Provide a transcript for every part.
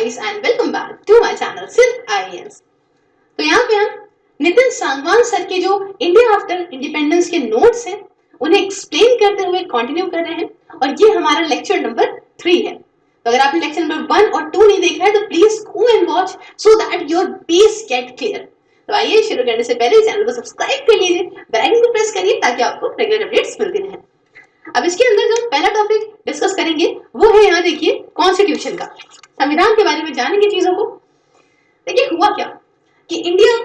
Guys and welcome back to my channel सिर्फ IAS. तो यहाँ पे हम नितिन सांगवान सर के जो इंडिया आफ्टर इंडिपेंडेंस के नोट्स हैं उन्हें एक्सप्लेन करते हुए कंटिन्यू कर रहे हैं और ये हमारा लेक्चर नंबर 3 है। तो अगर आपने लेक्चर नंबर 1 और 2 नहीं देखा है तो please go and watch so that your base get clear. तो आइए शुरू करने से पहले चैनल को सब्सक्राइब कर लीजिए, बेल आइकन को प्रेस करिए ताकि आपको रेगुलर अपडेट्स मिलते रहें। अब इसके अंदर जो पहला टॉपिक डिस्कस करेंगे वो है, यहाँ देखिए, कॉन्स्टिट्यूशन का, संविधान के बारे में जानेंगे चीजों को। देखिए हुआ क्या कि इंडिया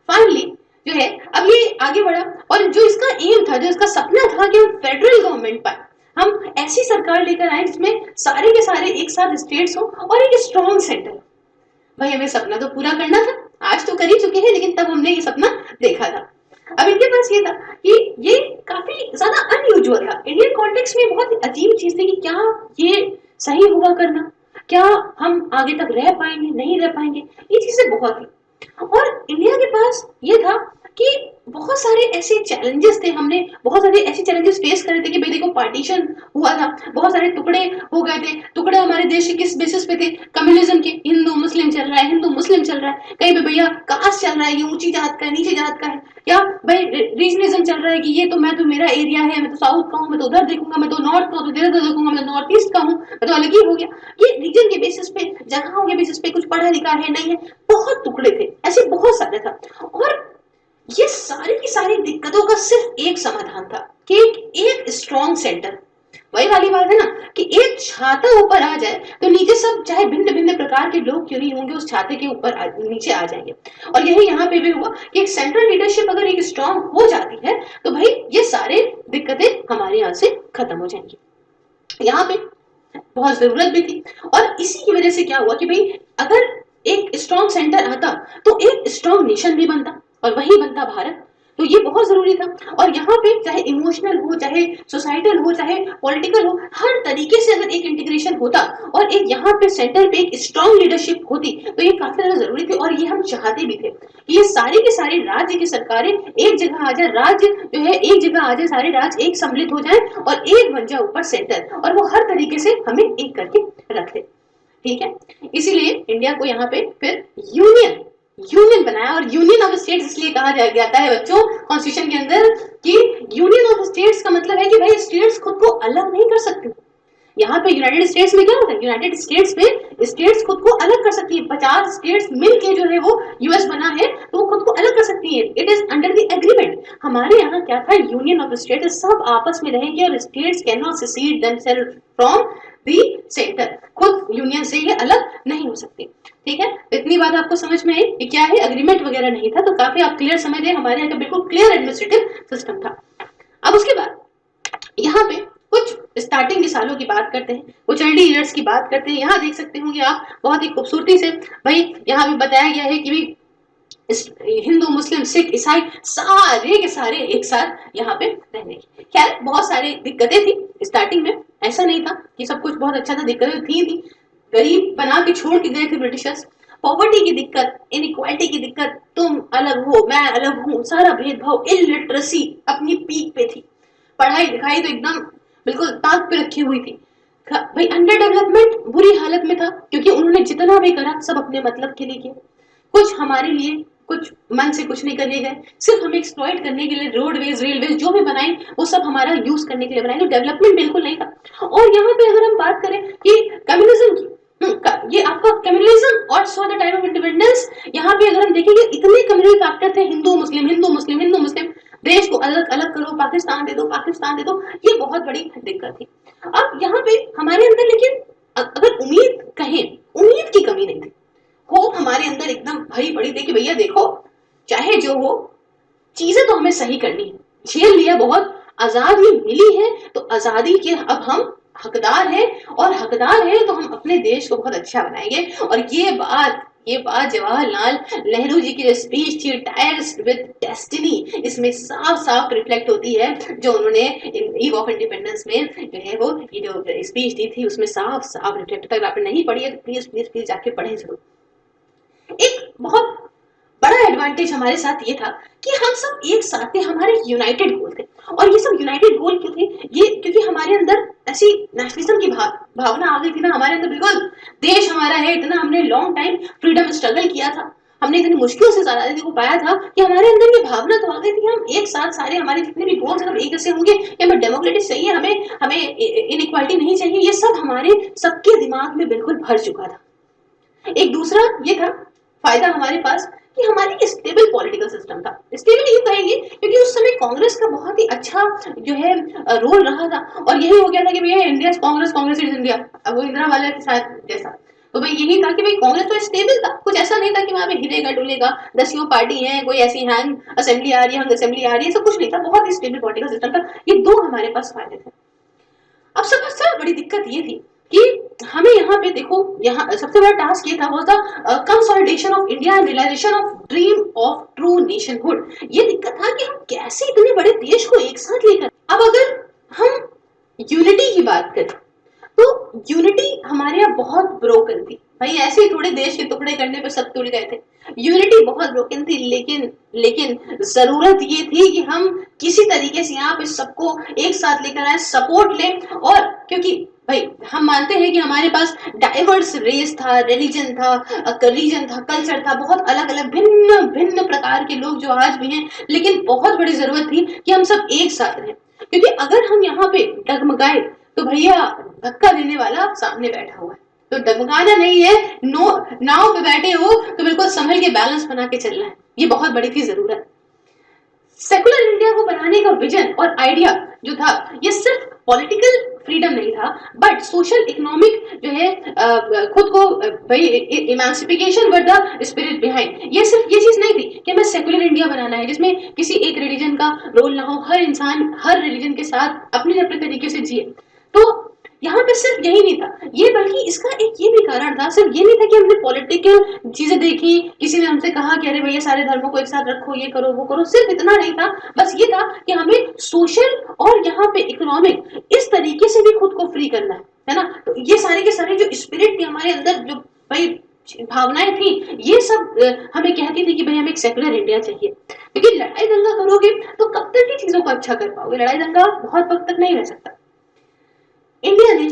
फाइनली जो है अब ये आगे बढ़ा और जो इसका एम था, जो इसका सपना था कि हम फेडरल गवर्नमेंट पर हम ऐसी सरकार लेकर आए जिसमें सारे के सारे एक साथ स्टेट्स हो और एक स्ट्रॉन्ग सेंटर। भाई हमें सपना तो पूरा करना था, आज तो कर ही चुके हैं, लेकिन तब हमने ये सपना देखा था। अब इनके पास ये था कि ये काफी ज्यादा अनयूजुअल था, इंडियन कॉन्टेक्स्ट में बहुत ही अजीब चीज थी कि क्या ये सही होगा करना, क्या हम आगे तक रह पाएंगे नहीं रह पाएंगे, ये चीजें बहुत थी। और इंडिया के पास ये था कि बहुत सारे ऐसे चैलेंजेस थे, हमने बहुत सारे ऐसे चैलेंजेस फेस करे थे कि भाई देखो पार्टीशन हुआ था, बहुत सारे टुकड़े हो गए थे। टुकड़े हमारे देश के किस बेसिस पे थे? कम्युनिज्म के, हिंदू मुस्लिम चल रहा है, हिंदू मुस्लिम चल रहा है, कहीं पे भैया कास्ट चल रहा है, ये ऊंची जात का है नीचे जात का है, या भाई रीजनिज्म चल रहा है कि ये तो मैं तो मेरा एरिया है, मैं तो साउथ का हूँ, मैं तो उधर देखूंगा, मैं तो नॉर्थ का हूँ तो इधर देखूंगा, मैं नॉर्थ ईस्ट का हूँ, मैं तो अलग ही हो गया। ये रीजन के बेसिस पे, जगहों के बेसिस पे, कुछ पढ़ा लिखा है नहीं है, बहुत टुकड़े थे, ऐसे बहुत सारे था। और ये सारी की सारी दिक्कतों का सिर्फ एक समाधान था कि एक स्ट्रॉन्ग सेंटर। वही वाली बात है ना कि एक छाता ऊपर आ जाए तो नीचे सब चाहे भिन्न भिन्न प्रकार के लोग क्यों नहीं होंगे उस छाते के ऊपर नीचे आ जाएंगे। और यही यहाँ पे भी हुआ कि एक सेंट्रल लीडरशिप अगर एक स्ट्रॉन्ग हो जाती है तो भाई ये सारे दिक्कतें हमारे यहाँ से खत्म हो जाएंगी। यहाँ पे बहुत जरूरत भी थी और इसी की वजह से क्या हुआ कि भाई अगर एक स्ट्रॉन्ग सेंटर आता तो एक स्ट्रॉन्ग नेशन भी बनता और वही बनता भारत। तो ये बहुत जरूरी था। और यहाँ पे चाहे इमोशनल हो, चाहे सोसाइटल हो, चाहे पॉलिटिकल हो, हर तरीके से अगर एक इंटीग्रेशन होता और एक यहाँ पे सेंटर पे एक स्ट्रॉन्ग लीडरशिप होती तो ये काफी ज्यादा जरूरी थी। और ये हम चाहते भी थे कि ये सारी के सारी राज्य की सरकारें एक जगह आ जाए, राज्य जो है एक जगह आ जाए, सारे राज्य एक सम्मिलित हो जाए और एक बन जाए ऊपर सेंटर, और वो हर तरीके से हमें एक करके रख ले। ठीक है, इसीलिए इंडिया को यहाँ पे फिर यूनियन बनाया। और यूनियन ऑफ स्टेट्स इसलिए कहा जाता है बच्चों कॉन्स्टिट्यूशन के अंदर कि यूनियन ऑफ स्टेट्स का मतलब है कि भाई स्टेट्स खुद को अलग नहीं कर सकती। यहाँ पे यूनाइटेड स्टेट्स में क्या होता है, यूनाइटेड स्टेट्स में स्टेट्स खुद को अलग कर सकती है। 50 स्टेट्स मिलके जो है वो यूएस बना है तो वो खुद को अलग कर सकती है, it is under the agreement. हमारे यहाँ क्या था, यूनियन ऑफ स्टेट्स, सब आपस में रहेंगे और states can not secede themselves from the centre, खुद यूनियन से ये अलग नहीं हो सकती। ठीक है, इतनी बात आपको समझ में आई कि क्या है, एग्रीमेंट वगैरह नहीं था, तो काफी आप क्लियर समझ रहे, हमारे यहाँ का बिल्कुल क्लियर एडमिनिस्ट्रेटिव सिस्टम था। अब उसके बाद यहाँ पे कुछ स्टार्टिंग के सालों की बात करते हैं, कुछ अर्ली ईयर्स की बात करते हैं। यहाँ देख सकते होंगे आप बहुत ही खूबसूरती से, भाई यहाँ भी बताया गया है कि भाई हिंदू मुस्लिम सिख ईसाई सारे के सारे एक साथ यहाँ पे रहने की। खैर बहुत सारी दिक्कतें थी स्टार्टिंग में, ऐसा नहीं था कि सब कुछ बहुत अच्छा था, दिक्कतें थी। गरीब बना के छोड़ के गए थे ब्रिटिशर्स, पॉवर्टी की दिक्कत, इनइक्वालिटी की दिक्कत, तुम अलग हो मैं अलग हूँ, सारा भेदभाव, इलिटरेसी अपनी पीक पे थी, पढ़ाई लिखाई तो एकदम बिल्कुल ताक पे रखी हुई थी। भाई अंडर डेवलपमेंट बुरी हालत में था क्योंकि उन्होंने जितना भी करा सब अपने मतलब के लिए किया, कुछ हमारे लिए, कुछ मन से कुछ नहीं करने गए, सिर्फ हमें एक्सप्लॉइट करने के लिए रोडवेज रेलवेज जो भी बनाए वो सब हमारा यूज करने के लिए बनाए, तो डेवलपमेंट बिल्कुल नहीं था। और यहाँ पे अगर हम बात करें कि कम्युनिज्म की, ये आपका कम्युनिज्म और so the time of independence, यहाँ पे अगर हम देखेंगे इतने कम्युनल फैक्टर थे, हिंदू मुस्लिम हिंदू मुस्लिम हिंदू मुस्लिम, देश को अलग अलग करो, पाकिस्तान दे दो पाकिस्तान दे दो, ये बहुत बड़ी दिक्कत थी। अब यहाँ पे हमारे अंदर लेकिन अगर उम्मीद कहें, उम्मीद की कमी नहीं थी, होप हमारे अंदर एकदम भरी पड़ी थी कि भैया देखो चाहे जो हो चीजें तो हमें सही करनी है, झेल लिया बहुत, आजादी मिली है तो आजादी के अब हम हकदार हैं, और हकदार हैं तो हम अपने देश को बहुत अच्छा बनाएंगे। और ये बात जवाहरलाल नेहरू जी की जो स्पीच थी टायर्स विद डेस्टिनी, इसमें साफ साफ रिफ्लेक्ट होती है, जो उन्होंने ईव ऑफ इंडिपेंडेंस में जो है वो ये जो स्पीच दी थी उसमें साफ साफ रिफ्लेक्ट। तक आपने नहीं पढ़ी है तो प्लीज प्लीज प्लीज जाके पढ़ें जरूर। एक बहुत बड़ा एडवांटेज हमारे साथ ये था कि हम सब एक साथ थे, हमारे यूनाइटेड गोल थे। और ये सब यूनाइटेड गोल क्यों थे? ये क्योंकि हमारे अंदर ऐसी नेशनलिज्म की भावना आ गई थी ना हमारे अंदर, बिल्कुल देश हमारा है, इतना हमने लॉन्ग टाइम फ्रीडम स्ट्रगल किया था, हमने इतनी मुश्किल से आजादी को पाया था कि हमारे अंदर ये भावना तो आ गई थी कि हम एक साथ सारे हमारे जितने भी गोल्स सब एक जैसे होंगे, कि हमें डेमोक्रेटिक चाहिए, हमें हमें इनइक्वालिटी नहीं चाहिए। ये सब हमारे सबके दिमाग में बिल्कुल भर चुका था। एक दूसरा ये था फायदा हमारे पास कि हमारी स्टेबल पॉलिटिकल सिस्टम था। स्टेबल यूं कहेंगे क्योंकि उस समय कांग्रेस का बहुत ही अच्छा जो है रोल रहा था, और यही हो गया था कि भैया India Congress, Congress is India. अब वो इंदिरा वाले के साथ जैसा, तो भाई यही था कि भाई कांग्रेस तो स्टेबल था, कुछ ऐसा नहीं था कि वहां पे हिलेगा डुलेगा, 10 पार्टी है, कोई ऐसी हैंग असेंबली आ रही है, हंग असेंबली आ रही है, सब कुछ नहीं था, बहुत ही स्टेबल पॉलिटिकल सिस्टम था। ये दो हमारे पास फायदे थे। अब सबसे बड़ी दिक्कत ये थी कि हमें यहाँ पे देखो, यहाँ सबसे बड़ा टास्क ये था, was the consolidation of India and realisation of dream of true nationhood. ये दिक्कत था कि हम कैसे इतने बड़े देश को एक साथ लेकर, अब अगर हम यूनिटी की बात करें तो यूनिटी हमारे यहाँ बहुत ब्रोकन थी भाई, ऐसे थोड़े देश के टुकड़े करने पे सब टूट गए थे, यूनिटी बहुत ब्रोकन थी। लेकिन लेकिन जरूरत ये थी कि हम किसी तरीके से यहाँ पे सबको एक साथ लेकर आए, सपोर्ट लें, और क्योंकि भाई हम मानते हैं कि हमारे पास डाइवर्स रेस था, रिलीजन था, रीजन था, कल्चर था, बहुत अलग अलग भिन्न भिन्न प्रकार के लोग जो आज भी हैं, लेकिन बहुत बड़ी जरूरत थी कि हम सब एक साथ रहें, क्योंकि अगर हम यहाँ पे डगमगाए तो भैया धक्का देने वाला सामने बैठा हुआ है, तो डगमगाना नहीं है, नो नाव पे बैठे हो तो बिल्कुल संभल के बैलेंस बना के चलना है, ये बहुत बड़ी थी जरूरत। सेकुलर इंडिया को बनाने का विजन और आइडिया जो था, ये सिर्फ पॉलिटिकल फ्रीडम नहीं था, बट सोशल इकोनॉमिक जो है खुद को भाई इमांसिफिकेशन वर द स्पिरिट बिहाइंड। ये सिर्फ ये चीज नहीं थी कि हमें सेकुलर इंडिया बनाना है जिसमें किसी एक रिलीजन का रोल ना हो, हर इंसान हर रिलीजन के साथ अपने अपने तरीके से जिए। तो यहाँ पे सिर्फ यही नहीं था ये, बल्कि इसका एक ये भी कारण था, सिर्फ ये नहीं था कि हमने पॉलिटिकल चीजें देखी, किसी ने हमसे कहा कि अरे भैया सारे धर्मों को एक साथ रखो, ये करो वो करो, सिर्फ इतना नहीं था, बस ये था कि हमें सोशल और यहाँ पे इकोनॉमिक इस तरीके से भी खुद को फ्री करना है ना। तो ये सारे के सारे जो स्पिरिट थी हमारे अंदर, जो भाई भावनाएं थी, ये सब हमें कहती थी कि भाई हमें एक सेकुलर इंडिया चाहिए, क्योंकि लड़ाई दंगा करोगे तो कब तक ही चीजों को अच्छा कर पाओगे, लड़ाई दंगा बहुत वक्त तक नहीं रह सकता। इंडिया ने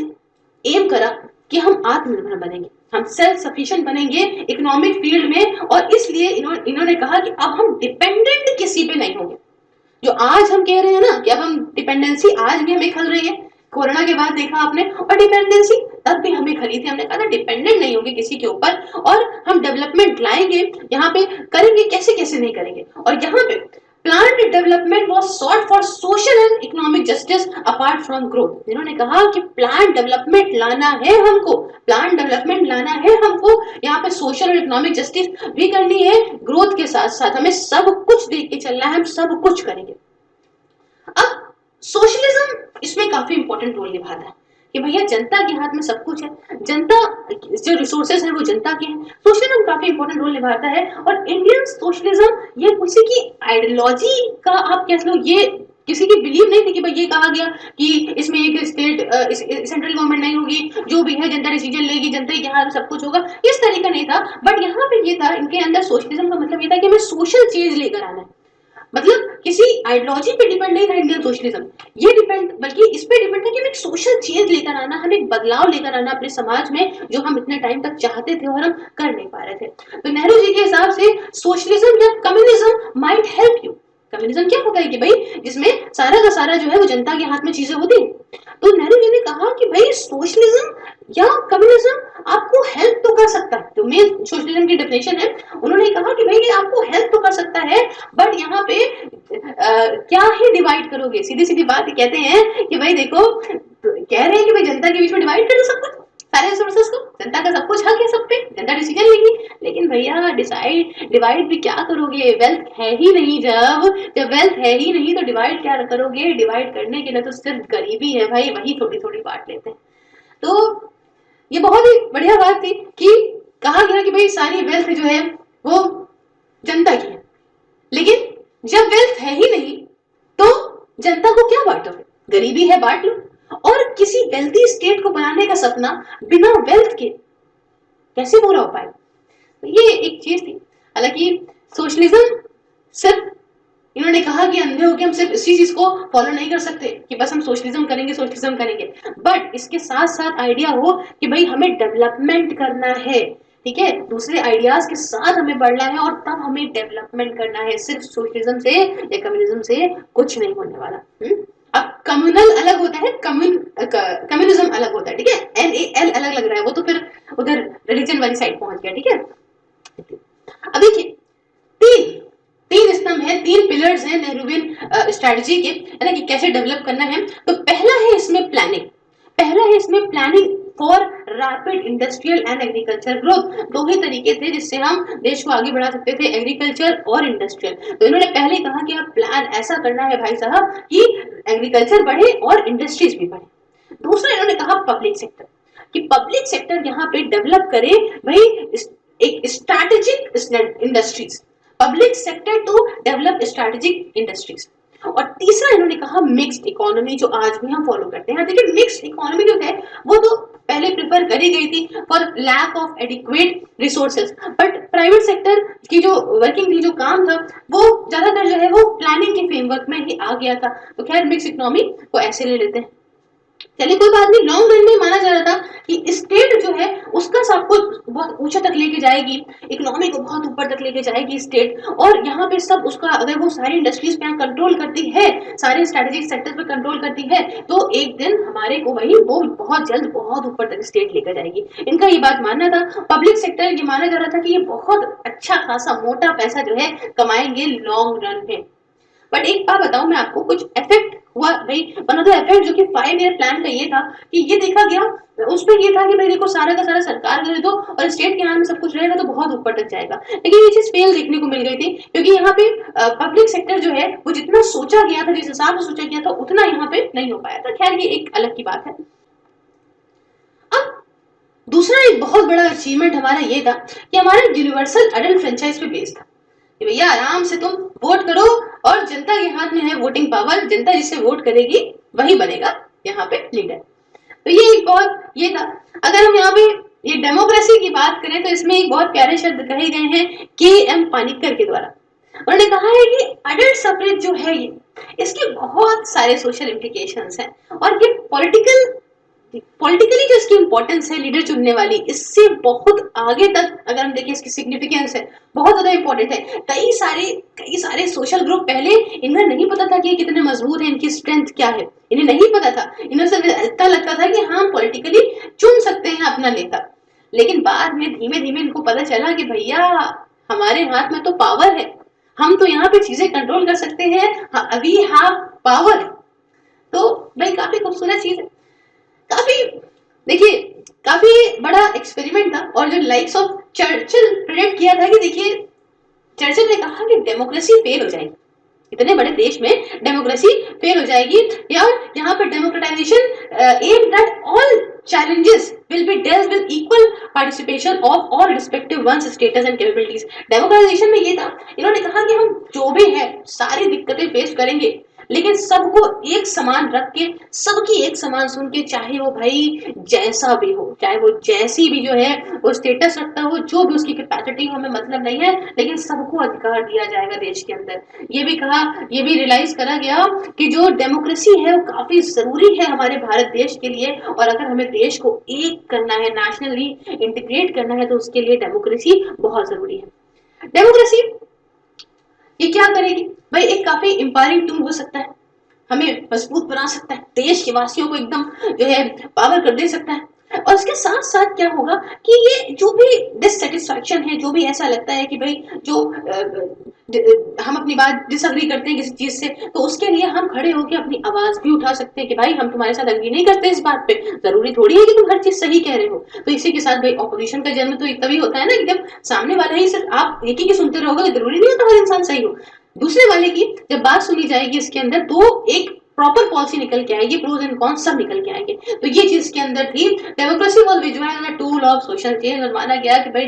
एम करा कि हम आत्मनिर्भर बनेंगे, हम सेल्फ सफिशिएंट बनेंगे इकोनॉमिक फील्ड में, और इसलिए इन्होंने कहा कि अब हम डिपेंडेंट किसी पे नहीं होंगे। जो आज हम कह रहे हैं ना कि अब हम डिपेंडेंसी आज भी हमें खल रही है, कोरोना के बाद देखा आपने, और डिपेंडेंसी तब भी हमें खली थी, हमने कहा था डिपेंडेंट नहीं होंगे किसी के ऊपर, और हम डेवलपमेंट लाएंगे, यहाँ पे करेंगे, कैसे कैसे नहीं करेंगे। और यहाँ पे planned development was short for social and economic justice apart from growth. इन्होंने कहा कि प्लान डेवलपमेंट लाना है हमको, प्लान डेवलपमेंट लाना है हमको, यहाँ पे सोशल और इकोनॉमिक जस्टिस भी करनी है, ग्रोथ के साथ साथ हमें सब कुछ देख के चलना है, हम सब कुछ करेंगे। अब सोशलिज्म इसमें काफी इंपॉर्टेंट रोल निभाता है कि भैया जनता के हाथ में सब कुछ है, जनता जो रिसोर्सेज है वो जनता के हैं, सोशलिज्म काफी इंपॉर्टेंट रोल निभाता है। और इंडियन सोशलिज्म ये किसी की आइडियोलॉजी का आप कह लो, ये किसी की बिलीव नहीं थी कि भाई ये कहा गया कि इसमें एक स्टेट सेंट्रल गवर्नमेंट नहीं होगी, जो भी है जनता डिसीजन लेगी, जनता के हाथ में सब कुछ होगा, इस तरीका नहीं था। बट यहाँ पे ये था, इनके अंदर सोशलिज्म का मतलब ये था कि हमें सोशल चेंज लेकर आना है, मतलब किसी आइडियोलॉजी पे डिपेंड नहीं था इंडियन सोशलिज्म, ये डिपेंड बल्कि इस पे डिपेंड था कि हमें एक सोशल चेंज लेकर आना, हमें एक बदलाव लेकर आना अपने समाज में, जो हम इतने टाइम तक चाहते थे और हम कर नहीं पा रहे थे। तो नेहरू जी के हिसाब से सोशलिज्म या communism might help you. Communism क्या होता है कि भाई जिसमें सारा का सारा जो है वो जनता के हाथ में चीजें होती। तो नेहरू जी ने कहा कि भाई सोशलिज्म या कम्युनिज्म आपको हेल्प तो कर सकता है, तो मेन सोशलिज्म की डेफिनेशन है, उन्होंने कहा कि भाई आपको हेल्प तो कर सकता है, बट यहाँ पे क्या ही डिवाइड करोगे, सीधी सीधी बात कहते हैं कि भाई देखो, कह रहे हैं कि भाई जनता के बीच में डिवाइड कर दो सब कुछ, सारे रिसोर्सेस को, जनता का सब कुछ हक है सब पे, जनता डिसीजन लेगी, लेकिन भैया डिवाइड भी क्या करोगे, वेल्थ है ही नहीं, जब वेल्थ है ही नहीं तो डिवाइड क्या करोगे, डिवाइड करने के लिए तो सिर्फ गरीबी है भाई, वही थोड़ी थोड़ी बांट लेते हैं। तो ये बहुत ही बढ़िया बात थी कि कहा गया कि भाई सारी वेल्थ जो है वो जनता की है, लेकिन जब वेल्थ है ही नहीं तो जनता को क्या बांटोगे, गरीबी है बांट लो। और किसी वेल्थी स्टेट को बनाने का सपना बिना वेल्थ के कैसे पूरा हो पाए, तो ये एक चीज थी। हालांकि सोशलिज्म सिर्फ इन्होंने कहा कि अंधे होकर हम सिर्फ इसी चीज को फॉलो नहीं कर सकते कि बस हम सोशलिज्म करेंगे सोशलिज्म करेंगे, बट इसके साथ साथ आइडिया हो कि भाई हमें डेवलपमेंट करना है, ठीक है, दूसरे आइडियाज के साथ हमें बढ़ना है और तब हमें डेवलपमेंट करना है, सिर्फ सोशलिज्म से या कम्युनिज्म से कुछ नहीं होने वाला। अब कम्युनल अलग होता है, कम्युनिज्म अलग होता है, ठीक है, NAL अलग लग रहा है, वो तो फिर उधर रिलीजन वाली साइड पहुंच गया, ठीक है। अब देखिए तीन तीन स्तंभ है, तीन पिलर्स हैं नेहरूवियन स्ट्रेटजी के, है ना, कि कैसे डेवलप करना है। तो पहला है इसमें प्लानिंग, पहला है इसमें planning for rapid industrial and agriculture growth. दो ही तरीके थे जिससे हम देश को आगे बढ़ा सकते थे, एग्रीकल्चर और इंडस्ट्रियल। तो इन्होंने पहले कहा कि आप प्लान ऐसा करना है भाई साहब कि एग्रीकल्चर बढ़े और इंडस्ट्रीज भी बढ़े। दूसरा इन्होंने कहा पब्लिक सेक्टर, कि पब्लिक सेक्टर यहाँ पे डेवलप करे भाई एक strategic industries, public sector to develop strategic industries. और तीसरा इन्होंने कहा मिक्स्ड इकोनॉमी, जो आज भी हम फॉलो करते हैं। देखिए मिक्स्ड इकोनॉमी जो है वो तो पहले प्रिफर करी गई थी for lack of adequate resources, but private sector की जो वर्किंग थी, जो काम था, वो ज्यादातर जो है वो प्लानिंग के फ्रेमवर्क में ही आ गया था। तो खैर मिक्स इकोनॉमी को ऐसे ले लेते हैं। चलिए कोई बात नहीं, लॉन्ग रन में माना जा रहा था कि स्टेट जो है उसका सब कुछ बहुत ऊंचा तक लेके जाएगी, इकोनॉमी को बहुत ऊपर तक लेके जाएगी स्टेट, और यहाँ पे सब उसका अगर वो सारी इंडस्ट्रीज पे कंट्रोल करती है, सारे स्ट्रेटेजिक सेक्टर पे कंट्रोल करती है, तो एक दिन हमारे को वही वो बहुत जल्द बहुत ऊपर तक स्टेट लेकर जाएगी। इनका ये बात मानना था। पब्लिक सेक्टर ये माना जा रहा था कि ये बहुत अच्छा खासा मोटा पैसा जो है कमाएंगे लॉन्ग रन में। बट एक बात बताऊं मैं आपको, कुछ इफेक्ट हुआ भाई। वन ऑफ द इफेक्ट जो कि 5 ईयर प्लान का ये था कि ये देखा गया, उसमें ये था कि भाई देखो सारा का सारा सरकार कर दो और स्टेट के हाथ में सब कुछ रहेगा तो बहुत ऊपर तक जाएगा, लेकिन ये चीज फेल देखने को मिल गई थी, क्योंकि यहाँ पे पब्लिक सेक्टर जो है वो जितना सोचा गया था, जिस हिसाब से सोचा गया था, उतना यहाँ पे नहीं हो पाया था। खैर ये एक अलग की बात है। अब दूसरा एक बहुत बड़ा अचीवमेंट हमारा ये था कि हमारा यूनिवर्सल अडल्ट फ्रेंचाइज पे बेस्ड था कि भैया आराम से तुम वोट करो और जनता के हाथ में है वोटिंग पावर, जनता जिसे वोट करेगी वही बनेगा यहाँ पे लीडर। तो ये एक बहुत ये था। अगर हम यहाँ पे ये डेमोक्रेसी की बात करें तो इसमें एक बहुत प्यारे शब्द कहे गए हैं KM पानिक्कर के द्वारा। उन्होंने कहा है कि अडल्ट सफरेज जो है ये, इसके बहुत सारे सोशल इम्प्लीकेशंस हैं और ये पॉलिटिकली जो इसकी इंपॉर्टेंस है लीडर चुनने वाली, इससे बहुत आगे तक अगर हम देखें इसकी सिग्निफिकेंस है, बहुत ज्यादा इंपॉर्टेंट है। कई सारे सोशल ग्रुप पहले इन्हें नहीं पता था कि ये कितने मजबूत है, इनकी स्ट्रेंथ क्या है, इन्हें नहीं पता था। इन्हें सिर्फ इतना लगता था कि हम पॉलिटिकली चुन सकते हैं अपना नेता, लेकिन बाद में धीमे धीमे इनको पता चला कि भैया हमारे हाथ में तो पावर है, हम तो यहाँ पे चीजें कंट्रोल कर सकते हैं, वी हैव पावर। तो भाई काफी खूबसूरत चीज है, काफी देखिए काफी बड़ा एक्सपेरिमेंट था। और जो लाइक्स ऑफ चर्चिल प्रेडिक्ट किया था कि देखिए चर्चिल ने कहा कि डेमोक्रेसी फेल हो जाएगी, इतने बड़े देश में डेमोक्रेसी फेल हो जाएगी, या यहाँ पर democratisation um that all challenges will be dealt with equal participation of all respective one's status and capabilities। डेमोक्राइजेशन में ये था, इन्होंने कहा कि हम जो भी है सारी दिक्कतें फेस करेंगे, लेकिन सबको एक समान रख के, सबकी एक समान सुन के, चाहे वो भाई जैसा भी हो, चाहे वो जैसी भी जो है वो स्टेटस रखता हो, जो भी उसकी कैपेसिटी हो, हमें मतलब नहीं है, लेकिन सबको अधिकार दिया जाएगा देश के अंदर। ये भी कहा, ये भी रियलाइज करा गया कि जो डेमोक्रेसी है वो काफी जरूरी है हमारे भारत देश के लिए, और अगर हमें देश को एक करना है, नेशनली इंटीग्रेट करना है, तो उसके लिए डेमोक्रेसी बहुत जरूरी है। डेमोक्रेसी ये क्या करेगी भाई, एक काफी एम्पावरिंग टूल हो सकता है, हमें मजबूत बना सकता है, देश के वासियों को एकदम जो है पावर कर दे सकता है। और इसके साथ साथ क्या होगा कि ये जो भी डिससेटिस्फैक्शन है, जो भी ऐसा लगता है कि भाई जो हम अपनी बात डिसएग्री करते हैं किसी चीज से, तो उसके लिए हम खड़े होकर अपनी आवाज भी उठा सकते हैं कि भाई हम तुम्हारे साथ एग्री नहीं करते इस बात पे, जरूरी थोड़ी है कि तुम हर चीज सही कह रहे हो। तो इसी के साथ भाई ऑपोजिशन का जन्म तो तभी होता है ना कि जब सामने वाला ही सिर्फ आप एक ही की सुनते रहोगे, तो जरूरी नहीं होता हर इंसान सही हो। दूसरे वाले की जब बात सुनी जाएगी इसके अंदर, तो एक प्रॉपर पॉलिसी निकल के आएगी, प्रोज एंड कॉन्स सब निकल के आएंगे। तो ये चीज के अंदर थी। Democracy was visualised as a tool of social change, और माना गया कि भाई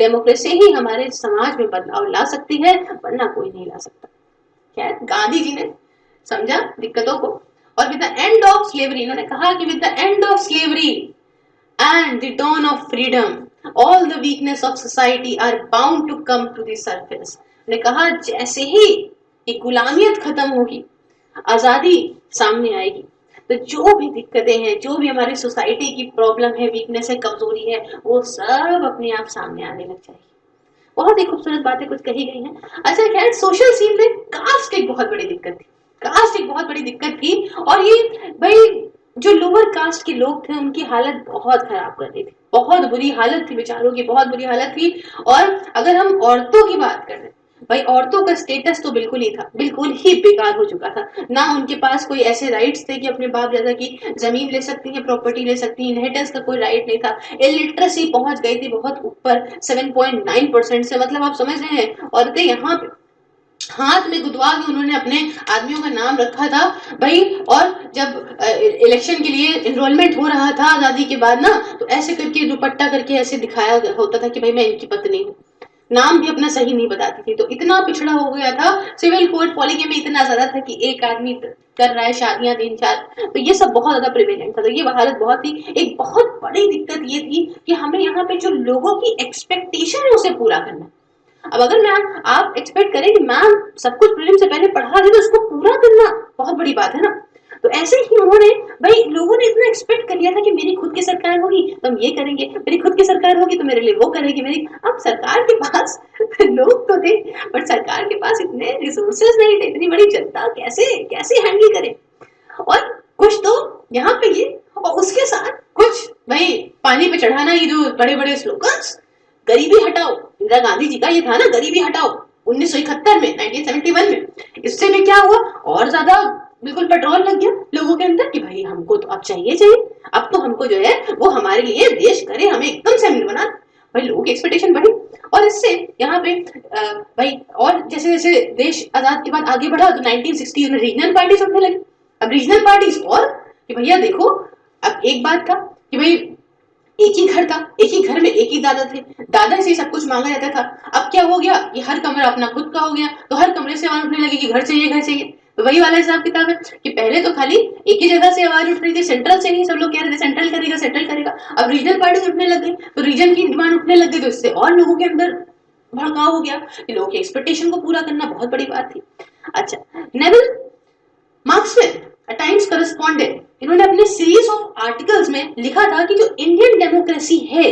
डेमोक्रेसी ही हमारे समाज में बदलाव ला सकती है, वरना कोई नहीं ला सकता। खैर गांधी जी ने समझा दिक्कतों को, और with the end of slavery, इन्होंने कहा कि with the end of slavery and the dawn of freedom all the weakness of society are bound to come to the surface। ने कहा जैसे ही ये गुलामियत खत्म होगी, आजादी सामने आएगी, तो जो भी दिक्कतें हैं, जो भी हमारी सोसाइटी की प्रॉब्लम है, वीकनेस है, कमजोरी है, वो सब अपने आप सामने आने लग जाएगी। बहुत ही खूबसूरत बातें कुछ कही गई हैं। अच्छा खैर, सोशल सीन में कास्ट एक बहुत बड़ी दिक्कत थी, कास्ट एक बहुत बड़ी दिक्कत थी। और ये भाई जो लोअर कास्ट के लोग थे उनकी हालत बहुत खराब कर दी थी, बहुत बुरी हालत थी बेचारों की, बहुत बुरी हालत थी। और अगर हम औरतों की बात करें, भाई औरतों का स्टेटस तो बिल्कुल ही था, बिल्कुल ही बेकार हो चुका था। ना उनके पास कोई ऐसे राइट्स थे कि अपने बाप दादा की जमीन ले सकती है, प्रॉपर्टी ले सकती है, इनहेरिटेंस का कोई राइट नहीं था। इलिटरेसी पहुंच गई थी बहुत ऊपर, 7.9% से, मतलब आप समझ रहे हैं। औरतें यहाँ पे हाथ में गुदवा के उन्होंने अपने आदमियों का नाम रखा था भाई। और जब इलेक्शन के लिए एनरोलमेंट हो रहा था आजादी के बाद ना, तो ऐसे करके दुपट्टा करके ऐसे दिखाया होता था कि भाई मैं इनकी पत्नी हूँ। नाम भी अपना सही नहीं बताती थी। तो इतना पिछड़ा हो गया था, सिविल कोड पॉलीगेमी इतना ज्यादा था कि एक आदमी कर रहा है शादियां 3-4, तो ये सब बहुत ज्यादा प्रिवेलेंट था। तो ये हालत बहुत ही, एक बहुत बड़ी दिक्कत ये थी कि हमें यहाँ पे जो लोगों की एक्सपेक्टेशन है उसे पूरा करना। अब अगर मैम आप एक्सपेक्ट करें कि मैम सब कुछ प्रीलिम से पहले पढ़ा दे, तो उसको पूरा करना बहुत बड़ी बात है ना। तो ऐसे ही उन्होंने, भाई लोगों ने इतना एक्सपेक्ट कर लिया था कि मेरी खुद की सरकार होगी तो हम ये करेंगे, मेरी खुद की सरकार होगी तो मेरे लिए वो करेगी मेरी। अब सरकार के पास लोग तो थे, बट सरकार के पास इतने रिसोर्सेज नहीं थे, इतनी बड़ी जनता कैसे कैसे हैंडल करे। और कुछ तो यहाँ पे ये, और उसके साथ कुछ भाई पानी पे चढ़ाना, ये जो बड़े बड़े स्लोगन्स, गरीबी हटाओ, इंदिरा गांधी जी का ये था ना, गरीबी हटाओ 1971 में, 1971 में। इससे भी क्या हुआ, और ज्यादा बिल्कुल पेट्रोल लग गया लोगों के अंदर कि भाई हमको तो अब चाहिए चाहिए, अब तो हमको जो है वो हमारे लिए देश करे, हमें एकदम से अमीर बना। भाई लोगों की एक्सपेक्टेशन बढ़ी, और इससे यहाँ पे भाई, और जैसे जैसे देश आजाद के बाद आगे बढ़ा तो 1960 में रीजनल पार्टीज उठने लगी। अब रीजनल पार्टीज, और कि भैया देखो, अब एक बात था कि भाई एक ही घर था, एक ही घर में एक ही दादा थे, दादा से ही सब कुछ मांगा जाता था। अब क्या हो गया, ये हर कमरा अपना खुद का हो गया, तो हर कमरे से आवाज उठने लगी कि घर चाहिए घर चाहिए। तो वही वाला हिसाब किताब है कि पहले तो खाली एक ही जगह से आवाज उठ रही थी, सेंट्रल से ही सब लोग कह रहे थे सेंट्रल करेगा सेंट्रल करेगा। अब रीजनल पार्टी उठने लग गई, तो रीजन की डिमांड उठने लग गई, तो इससे और लोगों के अंदर भड़काव हो गया कि लोगों की एक्सपेक्टेशन को पूरा करना बहुत बड़ी बात थी। अच्छा, नेवल मार्क्सवेल, अ टाइम्स करस्पॉन्डेंट, इन्होंने अपने सीरीज ऑफ आर्टिकल्स में लिखा था कि जो इंडियन डेमोक्रेसी है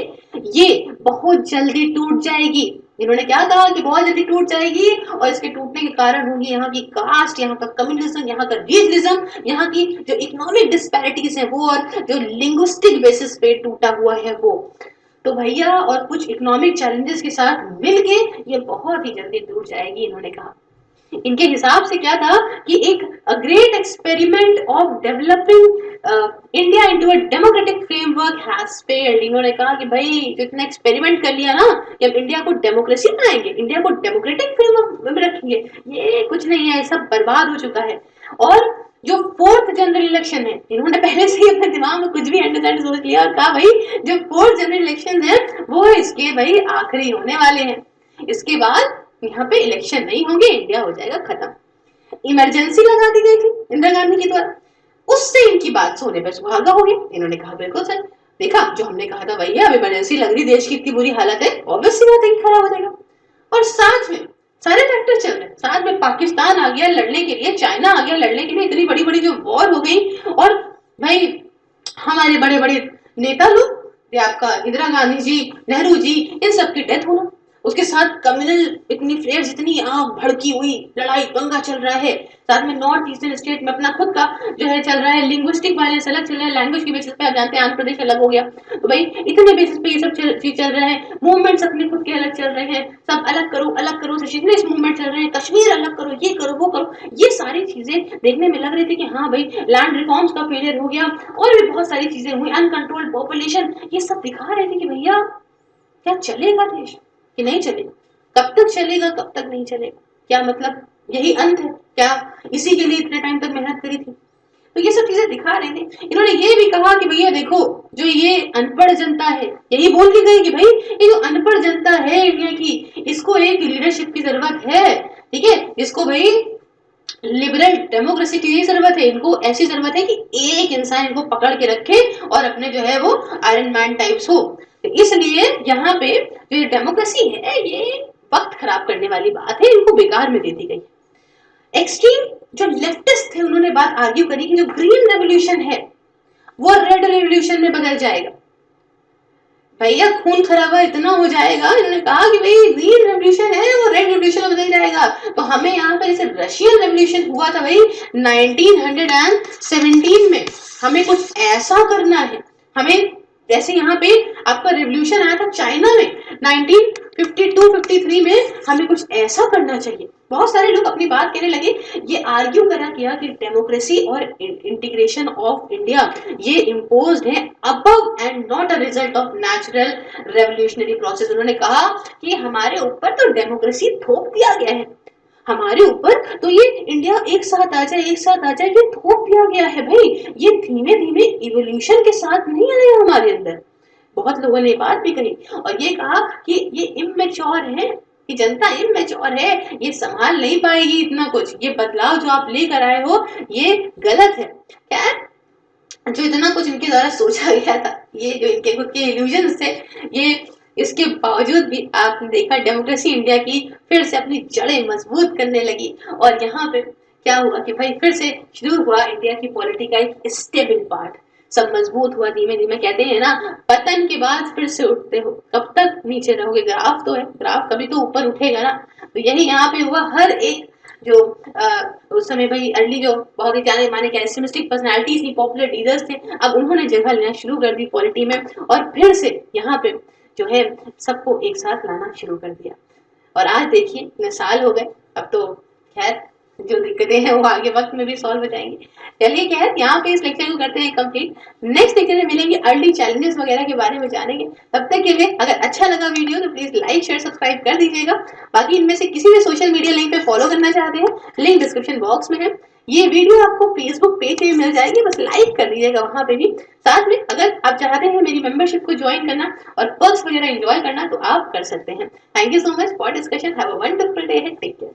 ये बहुत जल्दी टूट जाएगी। इन्होंने क्या कहा कि बहुत जल्दी टूट जाएगी, और इसके टूटने के कारण होंगी यहाँ की कास्ट, यहाँ का कम्युनिज्म, यहाँ का रीजनिज्म, यहाँ की जो इकोनॉमिक डिस्पैरिटीज है वो, और जो लिंग्विस्टिक बेसिस पे टूटा हुआ है वो। तो भैया, और कुछ इकोनॉमिक चैलेंजेस के साथ मिलके ये बहुत ही जल्दी टूट जाएगी, इन्होंने कहा। इनके हिसाब से क्या था कि एक great experiment of developing India into a democratic framework has failed. इन्होंने कहा कि भाई जो इतना एक्सपेरिमेंट कर लिया ना कि अब इंडिया को डेमोक्रेसी बनाएंगे, इंडिया को डेमोक्रेटिक फ्रेमवर्क में रखेंगे, ये कुछ नहीं है, सब बर्बाद हो चुका है। और जो फोर्थ जनरल इलेक्शन है, इन्होंने पहले से ही अपने दिमाग में कुछ भी एंड सोच लिया और कहा भाई जो फोर्थ जनरल इलेक्शन है वो इसके भाई आखिरी होने वाले हैं, इसके बाद यहाँ पे इलेक्शन नहीं होंगे, इंडिया हो जाएगा खत्म। इमरजेंसी लगा दी गई थी इंदिरा गांधी के द्वारा, उससे इनकी बात सोने पर सुहागा हो गया। इन्होंने कहा बिल्कुल सर, देखा जो हमने कहा था भैया, अब इमरजेंसी लग रही, देश की इतनी बुरी हालत है, ऑब्वियस सी बात है कि खराब हो जाएगा। और साथ में सारे फैक्टर चल रहे हैं, साथ में पाकिस्तान आ गया लड़ने के लिए, चाइना आ गया लड़ने के लिए, इतनी बड़ी बड़ी जो वॉर हो गई। और भाई हमारे बड़े बड़े नेता लोग, आपका इंदिरा गांधी जी, नेहरू जी, इन सब की डेथ होना, उसके साथ कम्युनल इतनी फ्लेयर्स, इतनी आग भड़की हुई, लड़ाई दंगा चल रहा है। साथ में नॉर्थ ईस्टर्न स्टेट में अपना खुद का जो है चल रहा है, लिंग्विस्टिक वायलेंस अलग चल रहा है, लैंग्वेज की बेसिस पे आप जानते हैं आंध्र प्रदेश अलग हो गया, तो भाई इतने बेसिस पे ये सब चीज चल रहा है। मूवमेंट्स अपने खुद के अलग चल रहे हैं, सब अलग करो सेशनलिस्ट मूवमेंट चल रहे हैं, कश्मीर अलग करो, ये करो वो करो, ये सारी चीजें देखने में लग रही थी कि हाँ भाई लैंड रिफॉर्म्स का फेलियर हो गया, और भी बहुत सारी चीजें हुई, अनकंट्रोल्ड पॉपुलेशन, ये सब दिखा रहे थे कि भैया क्या चलेगा देश कि नहीं चलेगा, कब तक चलेगा कब तक नहीं चलेगा, क्या मतलब यही अंत है क्या, इसी के लिए इतने टाइम तक मेहनत करी थी। तो ये सब चीजें दिखा रहे थे। इन्होंने ये भी कहा कि भैया देखो जो ये अनपढ़ जनता है, यही बोल के गई कि भाई ये जो अनपढ़ जनता है इंडिया की, इसको एक लीडरशिप की जरूरत है, ठीक है, इसको भाई लिबरल डेमोक्रेसी की जरूरत है, इनको ऐसी जरूरत है कि एक इंसान इनको पकड़ के रखे और अपने जो है वो आयरन मैन टाइप्स हो। तो इसलिए यहाँ पे जो डेमोक्रेसी है ये वक्त खराब करने वाली बात है, इनको बेकार में दे दी गई। एक्सट्रीम जो लेफ्टिस्ट थे उन्होंने बात आर्ग्यू करी कि जो ग्रीन रेवोल्यूशन है वो रेड रेवोल्यूशन में बदल जाएगा। भैया खून खराबा इतना हो जाएगा, इन्होंने कहा कि भाई ग्रीन रेवोल्यूशन है वो रेड रेवोल्यूशन में बदल जाएगा। तो हमें यहाँ पर जैसे रशियन रेवोल्यूशन हुआ था भाई 1917 में, हमें कुछ ऐसा करना है। हमें जैसे यहाँ पे आपका रेवोल्यूशन आया था चाइना में 1952-53 में, हमें कुछ ऐसा करना चाहिए। बहुत सारे लोग अपनी बात कहने लगे, ये आर्ग्यू करा किया कि डेमोक्रेसी और इंटीग्रेशन ऑफ इंडिया ये इम्पोज्ड है above and not a result of natural revolutionary process. उन्होंने कहा कि हमारे ऊपर तो डेमोक्रेसी थोप दिया गया है, हमारे ऊपर तो ये इंडिया एक साथ आ जाए ये थोप दिया गया है भाई, ये धीमे धीमे इवोल्यूशन के साथ नहीं आया हमारे अंदर। बहुत लोगों ने बात भी कही और ये कहा कि ये इमेच्योर है, कि जनता इमेच्योर है, ये संभाल नहीं पाएगी इतना कुछ, ये बदलाव जो आप लेकर आए हो ये गलत है। क्या जो इतना कुछ इनके द्वारा सोचा गया था, ये जो इनके खुद के इल्यूजन्स थे, ये इसके बावजूद भी आपने देखा डेमोक्रेसी इंडिया की फिर से अपनी जड़ें मजबूत करने लगी। और यहाँ पे क्या हुआ कि भाई फिर से शुरू हुआ इंडिया की पॉलिटी का एक स्टेबल पार्ट, सब मजबूत हुआ धीमे धीमे। कहते हैं ना पतन के बाद फिर से उठते हो, कब तक नीचे रहोगे, ग्राफ तो है, ग्राफ कभी तो ऊपर उठेगा ना। तो यही यहाँ पे हुआ, हर एक जो उस समय भाई अर्ली जो बहुत ही जाने माने कैरिस्मेटिक पर्सनालिटीज थी, पॉपुलर लीडर्स थे, अब उन्होंने जगह लेना शुरू कर दी पॉलिटी में और फिर से यहाँ पे जो है सबको एक साथ लाना शुरू कर दिया। और आज देखिए इतने साल हो गए, अब तो खैर जो दिक्कतें हैं वो आगे वक्त में भी सॉल्व हो जाएंगी। चलिए खैर यहाँ पे इस लेक्चर को करते हैं कंप्लीट, नेक्स्ट लेक्चर में मिलेंगे, अर्ली चैलेंजेस वगैरह के बारे में जानेंगे। तब तक के लिए अगर अच्छा लगा वीडियो तो प्लीज लाइक शेयर सब्सक्राइब कर दीजिएगा। बाकी इनमें से किसी भी सोशल मीडिया लिंक पे फॉलो करना चाहते हैं, लिंक डिस्क्रिप्शन बॉक्स में है। ये वीडियो आपको फेसबुक पेज पे मिल जाएगी, बस लाइक कर दीजिएगा वहां पे भी। साथ में अगर आप चाहते हैं मेरी मेंबरशिप को ज्वाइन करना और पर्क्स वगैरह एंजॉय करना तो आप कर सकते हैं। Thank you so much for discussion, have a wonderful day, take care.